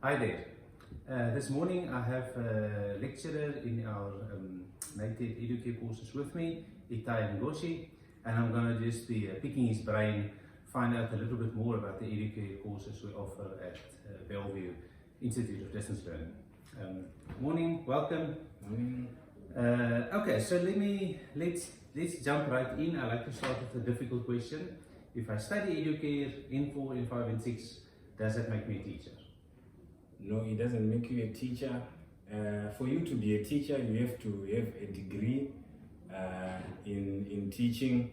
Hi there. This morning I have a lecturer in our native Educare courses with me, Itai Ngosh, and I'm going to just be picking his brain, find out a little bit more about the Educare courses we offer at Bellview Institute of Distance Learning. Morning, welcome. Morning. Okay, so let's jump right in. I like to start with a difficult question. If I study Educare N4, N5, and 6, does that make me a teacher? No, it doesn't make you a teacher. For you to be a teacher, you have to have a degree in teaching.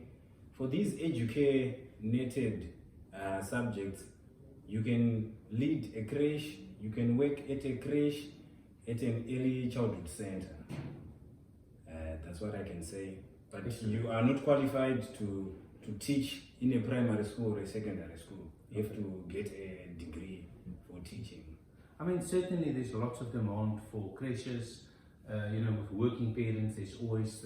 For these Educare-nated subjects, you can lead a creche, you can work at a creche, at an early childhood center. That's what I can say. But you are not qualified to teach in a primary school or a secondary school. You have to get a degree for teaching. I mean, certainly there's lots of demand for creches. With working parents, there's always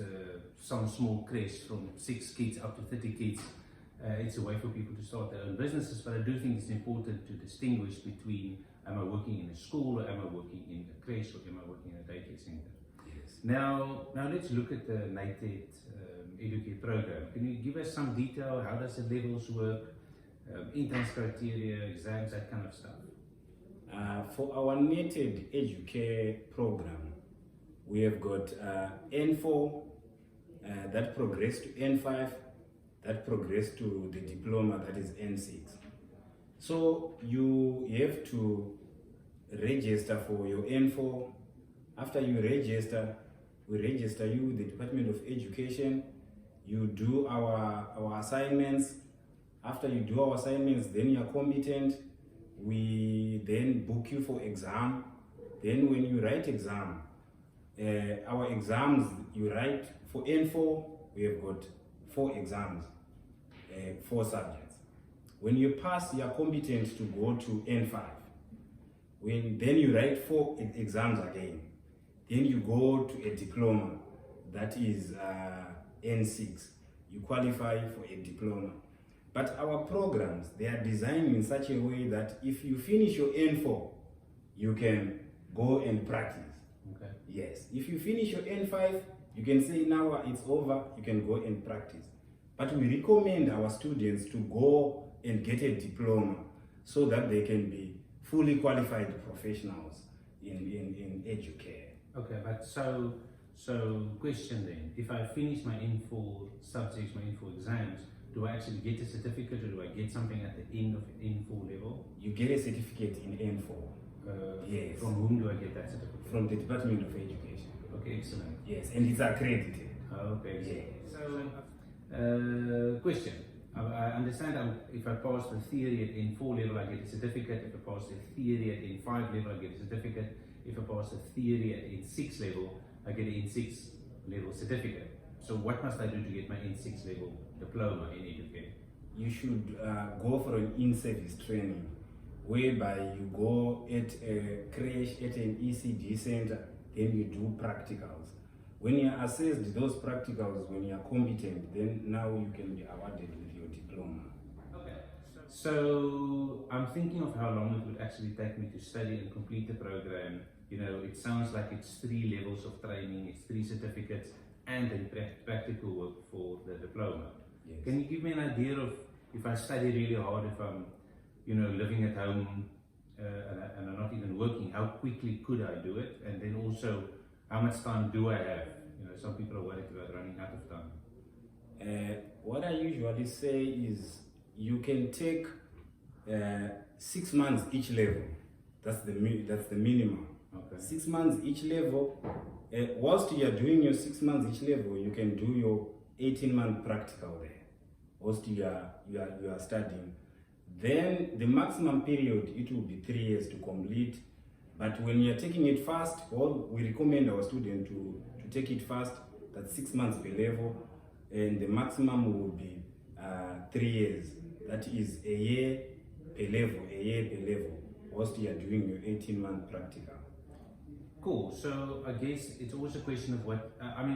some small creche from 6 kids up to 30 kids. It's a way for people to start their own businesses, but I do think it's important to distinguish between, am I working in a school, or am I working in a creche, or am I working in a daycare center? Yes. Now let's look at the NATED Educare program. Can you give us some detail? How does the levels work? Entrance criteria, exams, that kind of stuff. For our NATED Educare program, we have got N4, that progress to N5, that progress to the diploma, that is N6. So you have to register for your N4. After you register, we register you with the Department of Education. You do our assignments. After you do our assignments, then you are competent. We then book you for exam. Then when you write exam, our exams you write for N4, we have got 4 exams, 4 subjects. When you pass, you are competent to go to N5. Then you write 4 exams again. Then you go to a diploma, that is N6. You qualify for a diploma. But our programs, they are designed in such a way that if you finish your N4, you can go and practice. Okay. Yes. If you finish your N5, you can say now it's over, you can go and practice. But we recommend our students to go and get a diploma so that they can be fully qualified professionals in Educare. Okay, but so question then, if I finish my N4 subjects, my N4 exams, do I actually get a certificate, or do I get something at the end of N4 level? You get a certificate in N4. Yes. From whom do I get that certificate? From the Department of Education. Okay, excellent. Yes, and it's accredited. Okay. Yes. So, question. I understand if I pass the theory at N4 level, I get a certificate. If I pass the theory at N5 level, I get a certificate. If I pass the theory at N6 level, I get an N6 level certificate. So what must I do to get my N6 level diploma in Educare? You should go for an in-service training, whereby you go at a creche, at an ECD center, then you do practicals. When you are assessed those practicals, when you are competent, then now you can be awarded with your diploma. Okay. So I'm thinking of how long it would actually take me to study and complete the program. It sounds like it's 3 levels of training, it's 3 certificates, and then practical work for the diploma. Yes. Can you give me an idea of, if I study really hard, if I'm living at home and I'm not even working, how quickly could I do it? And then also, how much time do I have? Some people are worried about running out of time. What I usually say is you can take 6 months each level. That's the minimum. Okay. 6 months each level. Whilst you are doing your 6 months each level, you can do your 18-month practical there. Whilst you are studying. Then the maximum period, it will be 3 years to complete. But when you are taking it fast, we recommend our students to take it fast. That's 6 months per level, and the maximum will be 3 years. That is a year per level, whilst you are doing your 18-month practical. Cool. So I guess it's always a question of what,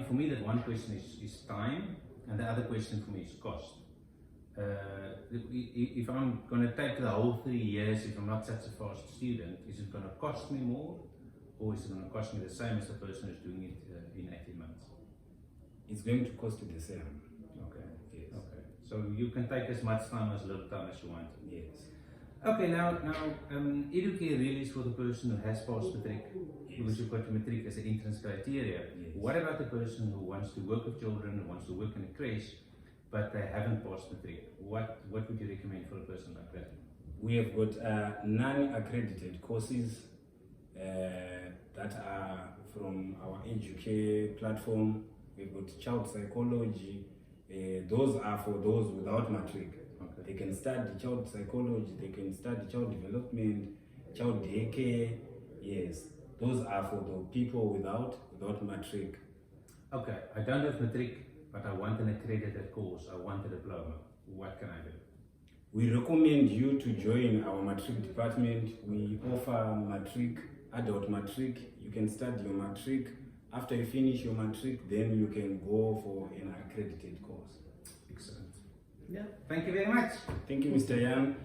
for me that one question is time, and the other question for me is cost. if I'm going to take the whole 3 years, if I'm not such a fast student, is it going to cost me more, or is it going to cost me the same as the person who's doing it in 18 months? It's going to cost you the same. Okay. Yes. Okay. So you can take as much time as little time as you want. Yes. Okay, now Educare really is for the person who has passed matric, because you've got matric as an entrance criteria. Yes. What about the person who wants to work with children, who wants to work in a creche, but they haven't passed matric? What would you recommend for a person like that? We have got non-accredited courses that are from our Educare platform. We've got child psychology. Those are for those without matric. Okay. They can study child psychology, they can study child development, child daycare. Yes, those are for the people without matric. Okay, I don't have matric, but I want an accredited course. I want a diploma. What can I do? We recommend you to join our matric department. We offer matric, adult matric. You can study your matric. After you finish your matric, then you can go for an accredited course. Excellent. Yeah. Thank you very much. Thank you, Mr. Yan.